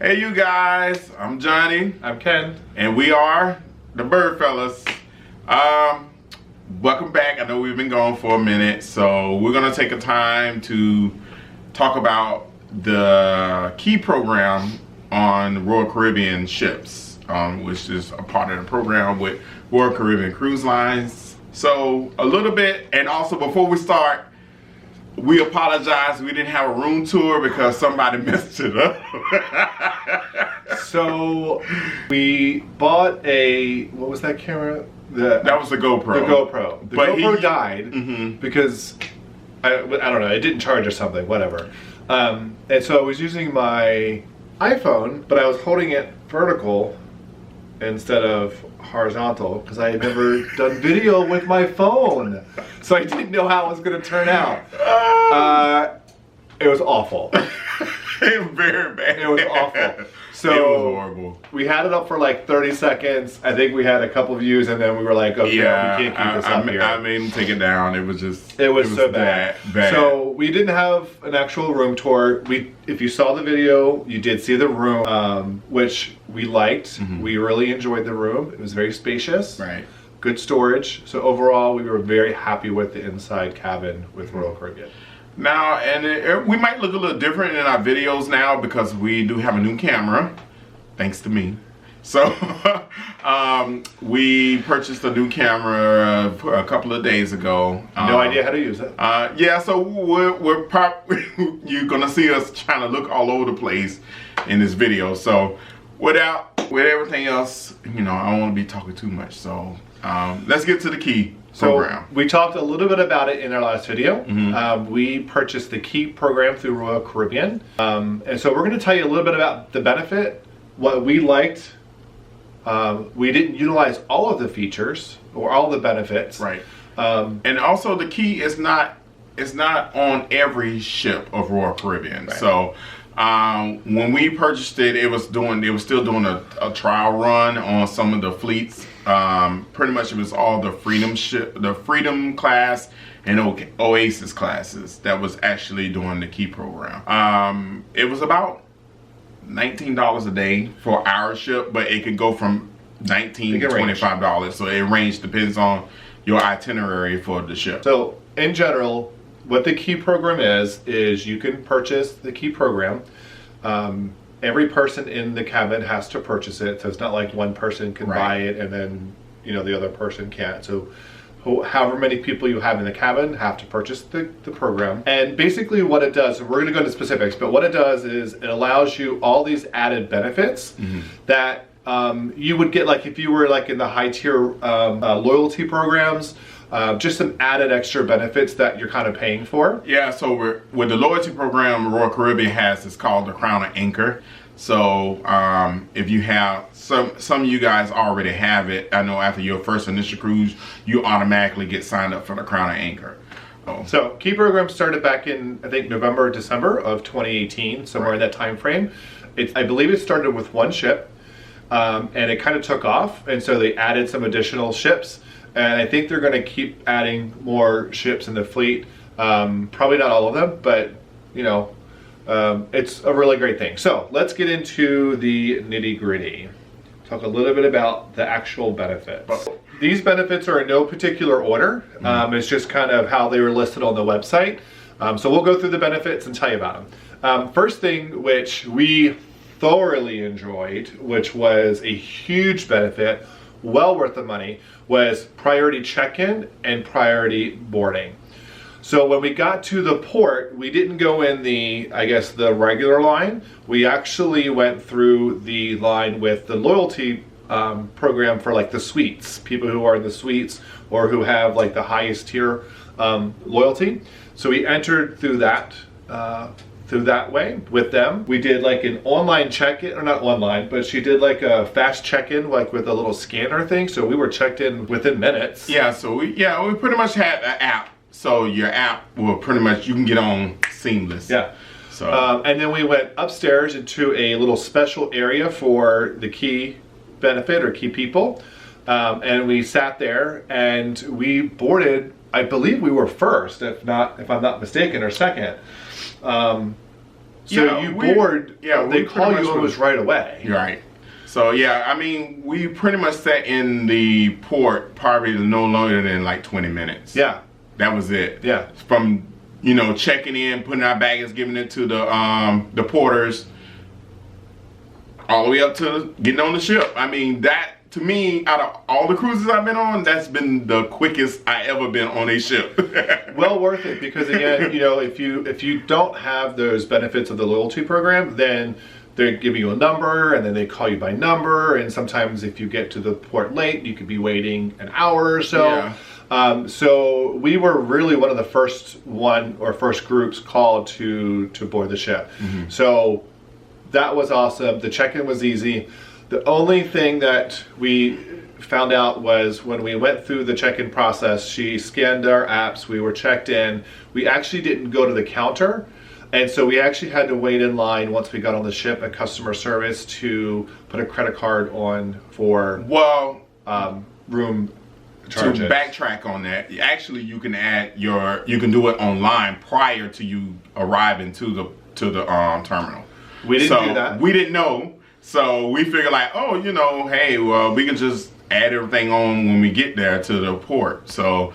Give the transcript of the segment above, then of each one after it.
Hey you guys, I'm Johnny. I'm Ken. And we are the Bird Fellas. Welcome back. I know we've been gone for a minute, so we're gonna take a time to talk about the key program on Royal Caribbean ships, which is a part of the program with Royal Caribbean Cruise Lines. So a little bit, and also before we start, we apologize. We didn't have a room tour because somebody messed it up. So we bought what was that camera? That was the GoPro. The GoPro. The But GoPro died because, I don't know, it didn't charge or something, whatever. And so I was using my iPhone, but I was holding it vertical instead of horizontal because I had never done video with my phone. So I didn't know how it was going to turn out. It was awful. It was very bad. It was awful. So it was horrible. We had it up for like 30 seconds. I think we had a couple views, and then we were like, okay, Yeah, we can't keep this up here. I made him take it down. It was just... It was so bad. So we didn't have an actual room tour. If you saw the video, you did see the room, which we liked. We really enjoyed the room. It was very spacious. Right. Good storage. So overall, we were very happy with the inside cabin with Royal Caribbean. Now, and we might look a little different in our videos now because we do have a new camera, thanks to me. So, we purchased a new camera a couple of days ago. No idea how to use it. Yeah, so you're gonna see us trying to look all over the place in this video. So, with everything else, you know, I don't want to be talking too much. So, let's get to the key program. So we talked a little bit about it in our last video. We purchased the Key program through Royal Caribbean. And so we're going to tell you a little bit about the benefit, what we liked. We didn't utilize all of the features or all the benefits. Right. And also the Key is not on every ship of Royal Caribbean. Right. So when we purchased it, it was still doing a trial run on some of the fleets. Pretty much it was all the Freedom class and Oasis classes that was actually doing the Key program. It was about $19 a day for our ship, but it could go from $19 to $25. So it range depends on your itinerary for the ship. So in general, what the Key program is you can purchase the Key program. Every person in the cabin has to purchase it, so it's not like one person can buy it and then, you know, the other person can't. So however many people you have in the cabin have to purchase the program. And basically what it does, we're going to go into specifics, but what it does is it allows you all these added benefits that you would get like if you were like in the high tier loyalty programs. Just some added extra benefits that you're kind of paying for. Yeah, so with the loyalty program Royal Caribbean has, it's called the Crown of Anchor. So if you have, some of you guys already have it. I know after your first initial cruise, you automatically get signed up for the Crown of Anchor. So Key program started back in, I think, November, December of 2018, somewhere in that time frame. I believe it started with one ship, and it kind of took off, and so they added some additional ships. And I think they're going to keep adding more ships in the fleet. Probably not all of them, but you know, it's a really great thing. So let's get into the nitty gritty. Talk a little bit about the actual benefits. These benefits are in no particular order. It's just kind of how they were listed on the website. So we'll go through the benefits and tell you about them. First thing, which we thoroughly enjoyed, which was a huge benefit, well worth the money, was priority check-in and priority boarding. So when we got to the port, we didn't go in the regular line. We actually went through the line with the loyalty program for like the suites, people who are in the suites or who have like the highest tier loyalty. So we entered through that way with them. We did like an online check-in, or not online, but she did like a fast check-in, like with a little scanner thing. So we were checked in within minutes. Yeah, so we pretty much had an app. So your app will pretty much, you can get on seamless. Yeah. So and then we went upstairs into a little special area for the Key benefit or Key people. And we sat there and we boarded, I believe we were first, if I'm not mistaken, or second. So Yeah, you we- board, yeah, they we call pretty you much almost right away. Right. So yeah, I mean, we pretty much sat in the port probably no longer than like 20 minutes. Yeah. That was it. Yeah. From, you know, checking in, putting our baggage, giving it to the porters, all the way up to getting on the ship. I mean, that to me, out of all the cruises I've been on, that's been the quickest I ever been on a ship. Well worth it, because again, you know, if you don't have those benefits of the loyalty program, then they give you a number and then they call you by number, and sometimes if you get to the port late, you could be waiting an hour or so. Yeah. So we were really one of the first groups called to board the ship. Mm-hmm. So that was awesome. The check-in was easy. The only thing that we found out was when we went through the check-in process, she scanned our apps, we were checked in. We actually didn't go to the counter. And so we actually had to wait in line once we got on the ship at customer service to put a credit card on for Well, room charges. to backtrack on that, actually you can you can do it online prior to you arriving to the terminal. We didn't do that. We didn't know. So we figured like, oh, you know, hey, well, we can just add everything on when we get there to the port. So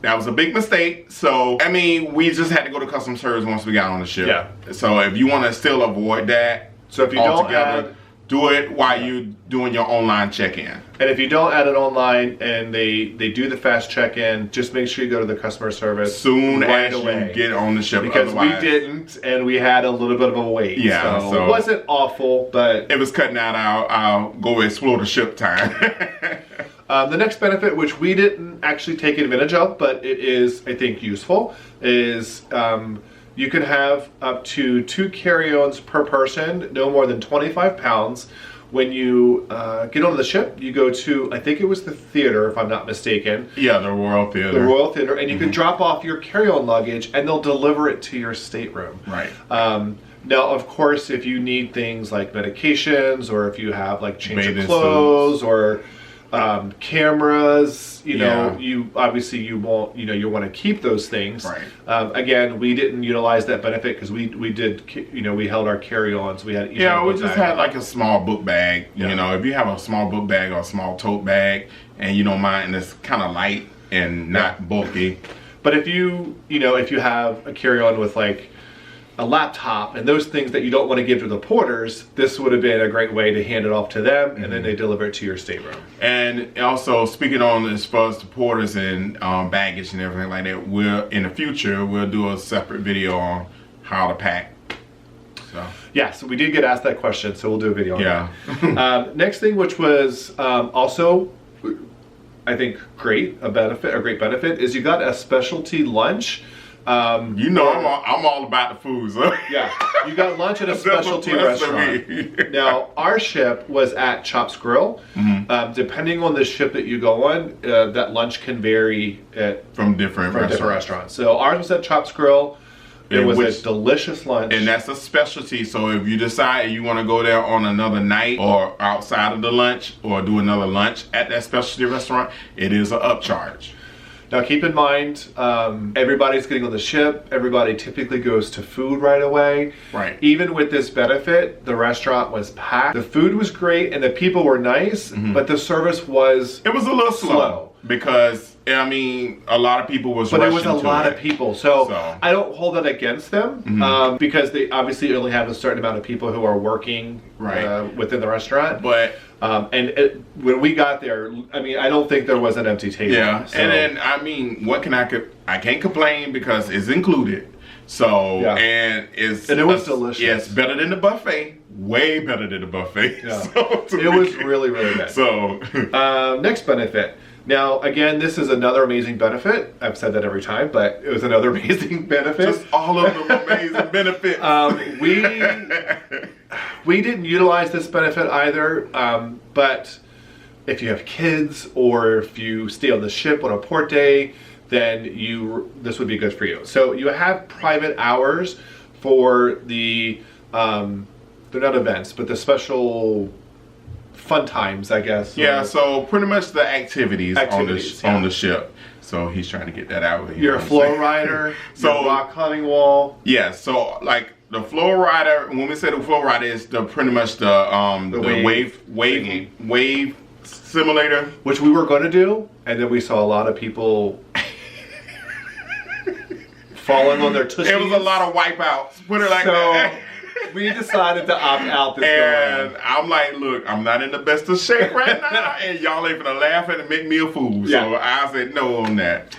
that was a big mistake. So, I mean, we just had to go to customer service once we got on the ship. Yeah. So if you want to still avoid that, So if you don't add, do it while you're doing your online check-in. and if you don't add it online and they do the fast check-in, just make sure you go to the customer service Soon right as away. you get on the ship. Because we otherwise, didn't, and we had a little bit of a wait. Yeah, so so- it wasn't awful, but it was cutting out our go explore the ship time. the next benefit, which we didn't actually take advantage of, but it is, I think, useful, is you can have up to 2 carry-ons per person, no more than 25 pounds. When you get onto the ship, you go to, I think it was the theater, if I'm not mistaken, Yeah, the Royal Theater. the Royal Theater, and you can drop off your carry-on luggage, and they'll deliver it to your stateroom. Right. Now, of course, if you need things like medications, or if you have like change Bathing of clothes, or cameras, you know, Yeah. you obviously you won't, you know, you want to keep those things. Right. Again, we didn't utilize that benefit because we did, you know, we held our carry-ons. We had each Yeah, had a we book just bag. had like a small book bag. Yeah. You know, if you have a small book bag or a small tote bag and you don't mind, and it's kind of light and not bulky. But if you know, if you have a carry-on with like a laptop and those things that you don't want to give to the porters, this would have been a great way to hand it off to them, and then they deliver it to your stateroom. And also, speaking on as far as the porters and baggage and everything like that, in the future we'll do a separate video on how to pack. So Yeah, so we did get asked that question, so we'll do a video on yeah, that. Next thing, which was also, I think, a great benefit, is you got a specialty lunch. you know I'm all about the food. So. Yeah, you got lunch at a That's a specialty plus for restaurant. me. Now, our ship was at Chops Grill. Depending on the ship that you go on, that lunch can vary from different restaurants. So ours was at Chops Grill. It was Which- a delicious lunch. And that's a specialty. So if you decide you want to go there on another night or outside of the lunch or do another lunch at that specialty restaurant, it is an upcharge. Now keep in mind, everybody's getting on the ship. Everybody typically goes to food right away. Right. Even with this benefit, the restaurant was packed. The food was great and the people were nice, but the service was... It was a little slow because, I mean, a lot of people was But there rushing was a to lot it. of people, so So- I don't hold that against them because they obviously only have a certain amount of people who are working Right. within the restaurant. But When we got there, I mean, I don't think there was an empty table. yeah, so- and then I mean, what can I can't complain because it's included. So Yeah. and And it was delicious. Yes, better than the buffet. Way better than the buffet. Yeah. So, to It me- was really, really good. So Next benefit. Now, again, this is another amazing benefit. I've said that every time, but it was another amazing benefit. just all of them amazing benefits. We didn't utilize this benefit either, but if you have kids or if you stay on the ship on a port day, then this would be good for you. So you have private hours for the they're not events, but the special fun times, I guess. Yeah, so pretty much the activities Activities, on yeah. the ship. So he's trying to get that out of here. You're a flow rider, So- your rock climbing wall. Yeah, so like The Flow Rider, when we say the Flow Rider, is pretty much the wave simulator, which we were going to do, and then we saw a lot of people falling on their tussies. It was a lot of wipeouts. Put it like that. We decided to opt out this and I'm like, look, I'm not in the best of shape right now, and y'all ain't gonna laugh at and make me a fool. Yeah. So I said no on that.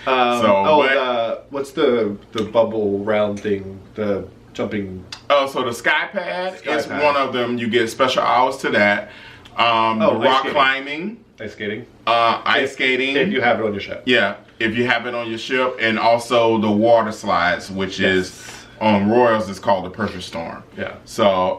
What's the bubble round thing? The jumping. Oh, so the Skypad is one of them. You get special hours to that. The rock climbing, ice skating, ice skating. If you have it on your ship. Yeah, if you have it on your ship, and also the water slides, which is. On Royals, it's called the Perfect Storm. Yeah. So,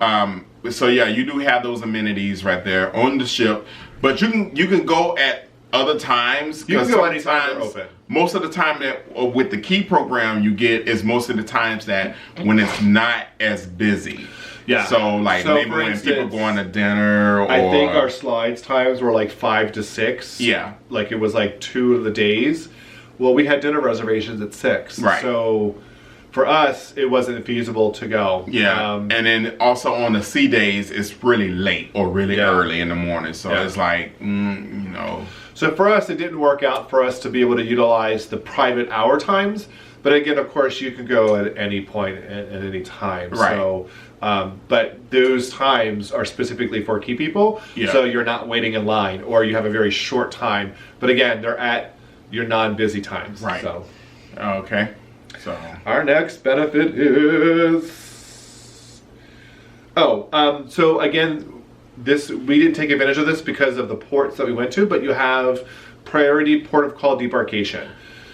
so yeah, you do have those amenities right there on the ship, but you can go at other times. You can go anytime they're open. Most of the time that with the key program you get is most of the times that when it's not as busy. Yeah. So maybe when instance, people going to dinner. Or, I think our slides times were like 5 to 6. Yeah. Like it was like 2 of the days. Well, we had dinner reservations at 6. Right. So. For us, it wasn't feasible to go. Yeah, and then also on the sea days, it's really late or really early in the morning. So it's like, So for us, it didn't work out for us to be able to utilize the private hour times. But again, of course, you can go at any point at any time. Right. So, but those times are specifically for key people. Yeah. So you're not waiting in line or you have a very short time. But again, they're at your non-busy times. Right. So. Okay. So our next benefit is so again, we didn't take advantage of this because of the ports that we went to, but you have priority port of call debarkation.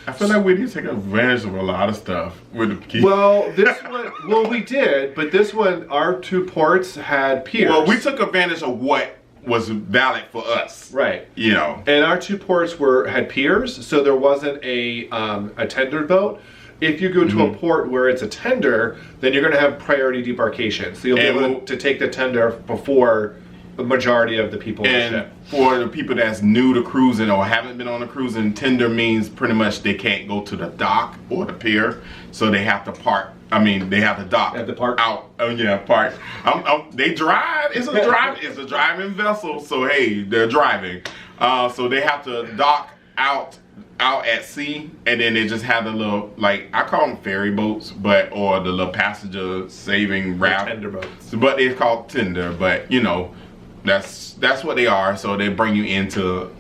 I feel like we didn't take advantage of a lot of stuff with the key. Well, this one, we did, but this one, our 2 ports had piers. Well, we took advantage of what was valid for us, right? And our 2 ports had piers, so there wasn't a tender boat. If you go to a port where it's a tender, then you're going to have priority debarkation. So you'll be able to take the tender before the majority of the people on the ship. For the people that's new to cruising or haven't been on a cruising, tender means pretty much they can't go to the dock or the pier, so they have to park. I mean, they have to dock. At the park? Out. Oh yeah, park. They drive. It's a driving vessel. So hey, they're driving. So they have to dock out at sea, and then they just have the little, like, I call them ferry boats, or the little passenger saving raft. Tender boats. But it's called tender, but that's what they are. So they bring you into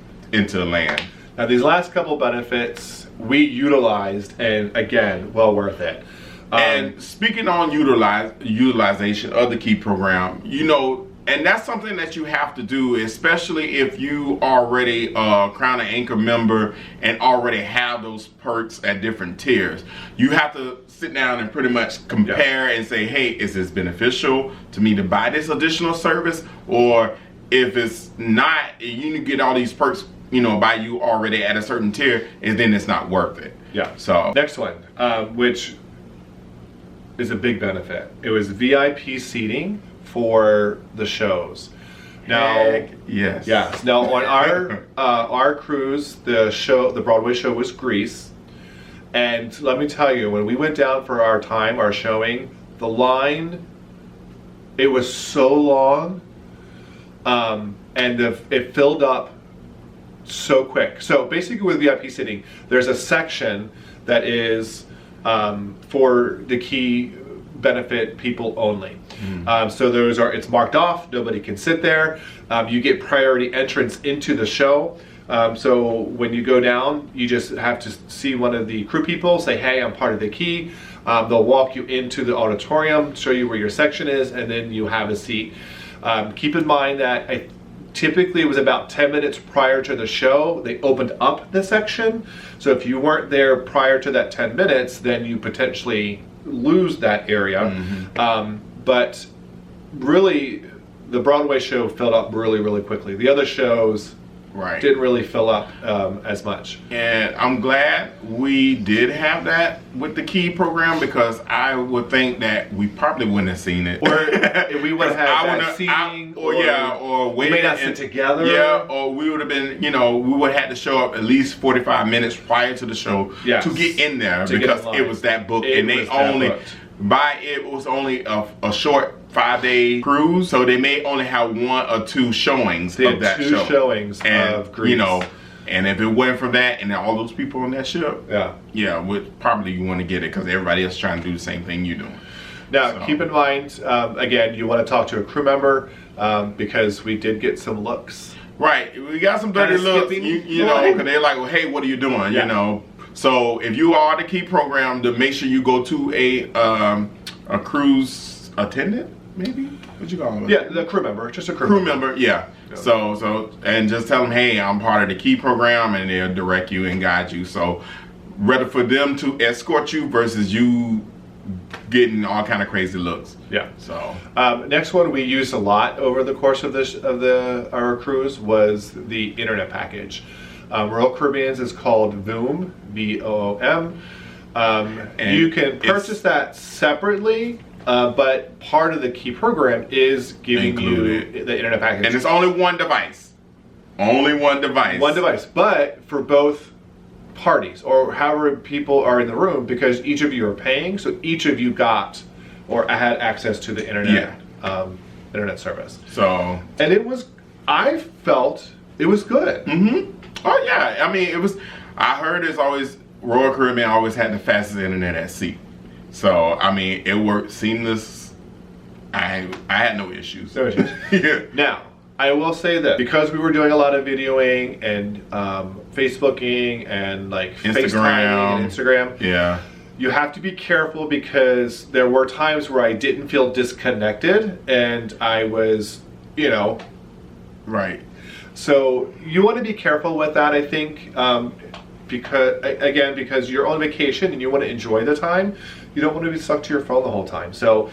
land. Now these last couple benefits we utilized, and again, well worth it. And speaking on utilization of the key program, and that's something that you have to do, especially if you already Crown and Anchor member and already have those perks at different tiers. You have to sit down and pretty much compare and say, hey, is this beneficial to me to buy this additional service? Or if it's not, you get all these perks, by you already at a certain tier, and then it's not worth it. Yeah. So next one, which is a big benefit. It was VIP seating for the shows. Now, yes. Now on our cruise, the Broadway show was Grease, and let me tell you, when we went down for our showing, the line, it was so long, and it filled up so quick. So basically, with VIP sitting, there's a section that is for the key benefit people only. So it's marked off, nobody can sit there. You get priority entrance into the show. So when you go down, you just have to see one of the crew people, say, hey, I'm part of the key. They'll walk you into the auditorium, show you where your section is, and then you have a seat. Keep in mind that typically it was about 10 minutes prior to the show, they opened up the section. So if you weren't there prior to that 10 minutes, then you potentially lose that area. But really, the Broadway show filled up really, really quickly. The other shows didn't really fill up as much. And I'm glad we did have that with the key program, because I would think that we probably wouldn't have seen it. Or we would have had that seating. Or we may not sit together. Yeah, or we would have been, we would have had to show up at least 45 minutes prior to the show to get in there, because it was that booked, and they only it was only a short 5-day cruise, so they may only have 1 or 2 showings of that two show. showings of Greece. You know, and if it went from that and all those people on that ship, yeah, would probably you want to get it because everybody else trying to do the same thing you're doing. Now, keep in mind, again, you want to talk to a crew member because we did get some looks. Right, we got some dirty looks, you know, because they're like, well, hey, what are you doing, you know? So if you are the key program, to make sure you go to a cruise attendant, maybe? What you call it? Yeah, the crew member, just a crew member. Yeah. So and just tell them, hey, I'm part of the key program, and they'll direct you and guide you. So rather for them to escort you versus you getting all kind of crazy looks. Yeah. So next one we used a lot over the course of our cruise was the internet package. Royal Caribbean's is called Voom, VOOM. And you can purchase that separately, but part of the key program is giving you the internet package. And it's only one device. Only one device. One device, but for both parties or however people are in the room, because each of you are paying, so each of you got or had access to the internet internet service. So, and I felt it was good. Oh yeah, I mean I heard it's always Royal Caribbean always had the fastest internet at sea. So I mean it worked seamless. I had no issues. No issues. Yeah. Now I will say that because we were doing a lot of videoing and Facebooking and like FaceTiming and Instagram, yeah, you have to be careful because there were times where I didn't feel disconnected and I was, you know, right. So you want to be careful with that, I think, because you're on vacation and you want to enjoy the time. You don't want to be stuck to your phone the whole time. So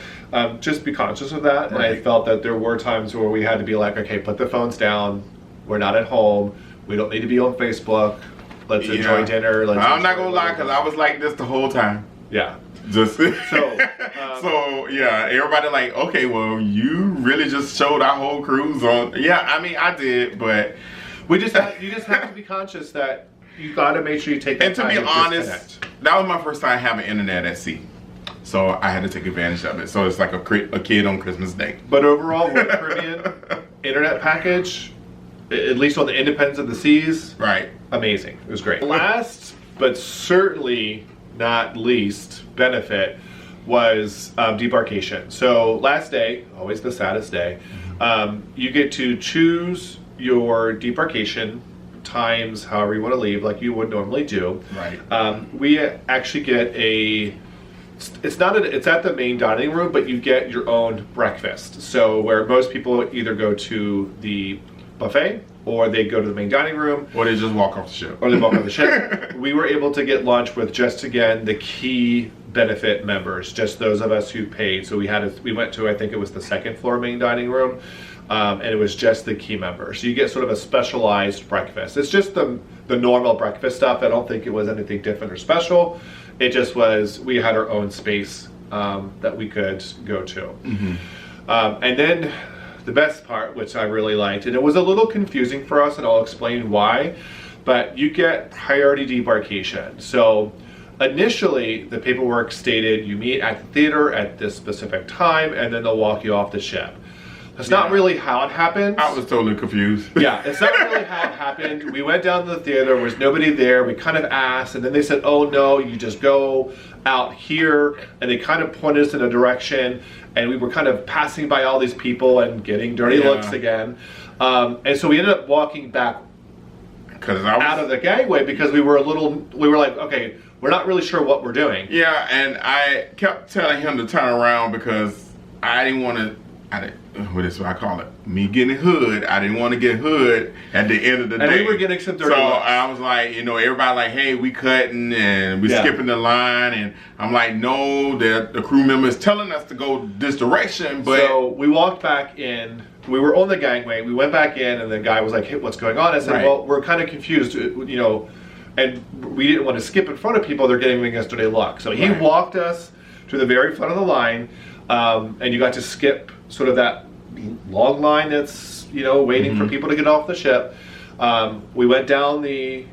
just be conscious of that. Right. And I felt that there were times where we had to be like, okay, put the phones down. We're not at home. We don't need to be on Facebook. Let's enjoy dinner. I'm not going to lie, because I was like this the whole time. Yeah. Just so yeah, everybody like, okay, well, you really just showed our whole cruise on. Yeah, I mean, I did, but you just have to be conscious that you got to make sure you take that time. And to be honest, that was my first time having internet at sea, so I had to take advantage of it. So it's like a kid on Christmas Day. But overall, Royal Caribbean internet package, at least on the Independence of the Seas, right? Amazing. It was great. Last, but certainly not least benefit was debarkation. So last day, always the saddest day, you get to choose your debarkation times, however you want to leave, like you would normally do. Right. We actually get it's at the main dining room, but you get your own breakfast. So where most people either go to the buffet, or they go to the main dining room, or they just walk off the ship. We were able to get lunch with just, again, the key benefit members, just those of us who paid. So we went to, I think it was the 2nd floor main dining room, and it was just the key members. So you get sort of a specialized breakfast. It's just the normal breakfast stuff. I don't think it was anything different or special. It just was, we had our own space that we could go to. And then the best part, which I really liked, and it was a little confusing for us, and I'll explain why, but you get priority debarkation. So initially, the paperwork stated you meet at the theater at this specific time, and then they'll walk you off the ship. That's not really how it happened. I was totally confused. Yeah, it's not really how it happened. We went down to the theater, there was nobody there, we kind of asked, and then they said, oh no, you just go out here, and they kind of pointed us in a direction, and we were kind of passing by all these people and getting dirty looks again. And so we ended up walking back out of the gangway because we were like, okay, we're not really sure what we're doing. Yeah, and I kept telling him to turn around because I didn't want to, what is what I call it? Me getting hood. I didn't want to get hood at the end of the day. And we were getting some dirty looks. I was like, everybody like, hey, we cutting and we skipping the line. And I'm like, no, the crew member is telling us to go this direction. But so we walked back in. We were on the gangway. We went back in, and the guy was like, hey, what's going on? I said, well, we're kind of confused, and we didn't want to skip in front of people. They're giving us dirty luck. So he walked us to the very front of the line, and you got to skip sort of that long line that's waiting for people to get off the ship. We went down the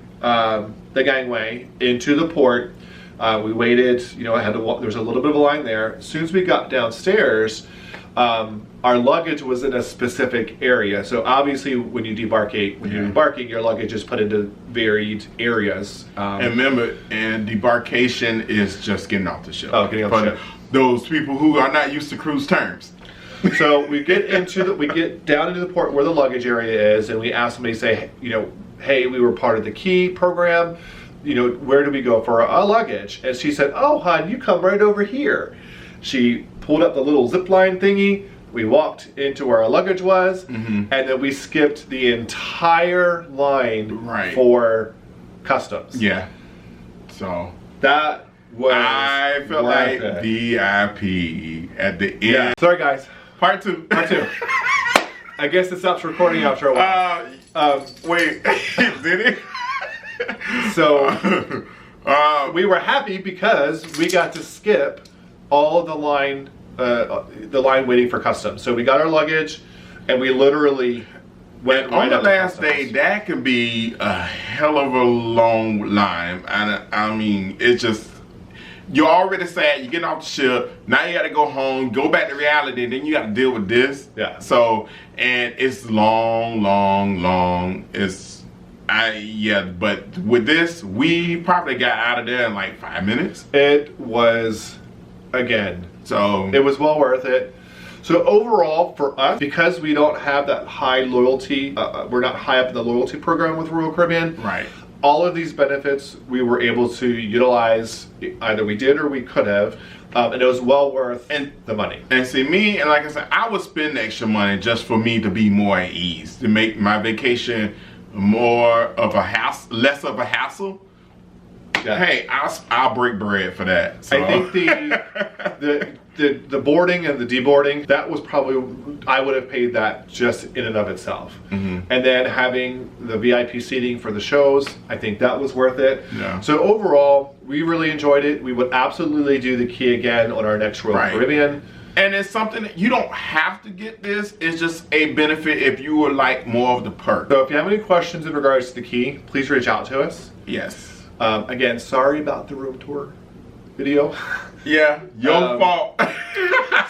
gangway into the port. We waited, I had to walk, there was a little bit of a line there. As soon as we got downstairs, our luggage was in a specific area. So obviously when you debarkate, when you're embarking, your luggage is put into varied areas. And remember, and debarkation is just getting off the ship. Oh, getting off the ship. Those people who are not used to cruise terms. So we get down into the port where the luggage area is, and we ask somebody, say, hey, we were part of the Key program. Where do we go for our luggage? And she said, oh, hon, you come right over here. She pulled up the little zip line thingy. We walked into where our luggage was, and then we skipped the entire line for customs. Yeah. So that was I felt like VIP at the end. Yeah. Sorry, guys. Part two. I guess it stops recording after a while. Wait, did it? So we were happy because we got to skip all of the line waiting for customs. So we got our luggage, and we literally went right on the up to last customs. day. That could be a hell of a long line, and I mean, it's just. You're already sad. You're getting off the ship. Now you got to go home, go back to reality. Then you got to deal with this. Yeah. So, and it's long. But with this, we probably got out of there in like 5 minutes. It was, again, so it was well worth it. So overall, for us, because we don't have that high loyalty, we're not high up in the loyalty program with Royal Caribbean. Right. All of these benefits we were able to utilize, either we did or we could have, and it was well worth the money. And see, me, and like I said, I would spend extra money just for me to be more at ease, to make my vacation more of a hassle, less of a hassle. Yeah. Hey, I'll break bread for that. So. I think the boarding and the deboarding, that was probably, I would have paid that just in and of itself. And then having the VIP seating for the shows, I think that was worth it. Yeah. So overall, we really enjoyed it. We would absolutely do the Key again on our next Royal Caribbean. And it's something that you don't have to get this. It's just a benefit if you would like more of the perk. So if you have any questions in regards to the Key, please reach out to us. Yes. Again, sorry about the room tour video. Yeah, your fault.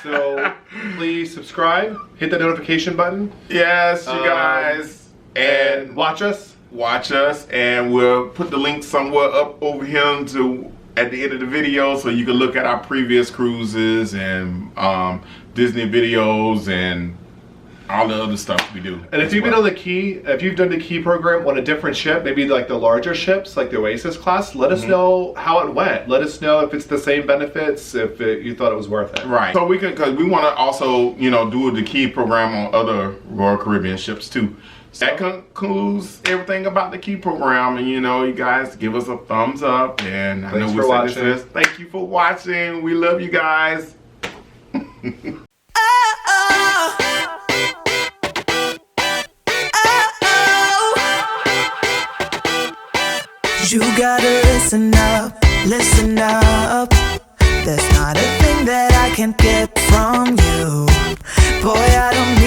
So please subscribe, hit the notification button. Yes, you guys. And watch us. Watch us, and we'll put the link somewhere up over here at the end of the video so you can look at our previous cruises and Disney videos and all the other stuff we do. And if you've been on the Key, if you've done the Key program on a different ship, maybe like the larger ships, like the Oasis class, let us know how it went. Let us know if it's the same benefits, if you thought it was worth it. Right. So because we want to also, do the Key program on other Royal Caribbean ships too. So that concludes everything about the Key program, and you guys give us a thumbs up. And I know we said this. Thank you for watching. We love you guys. You gotta listen up, listen up. There's not a thing that I can't get from you. Boy, I don't need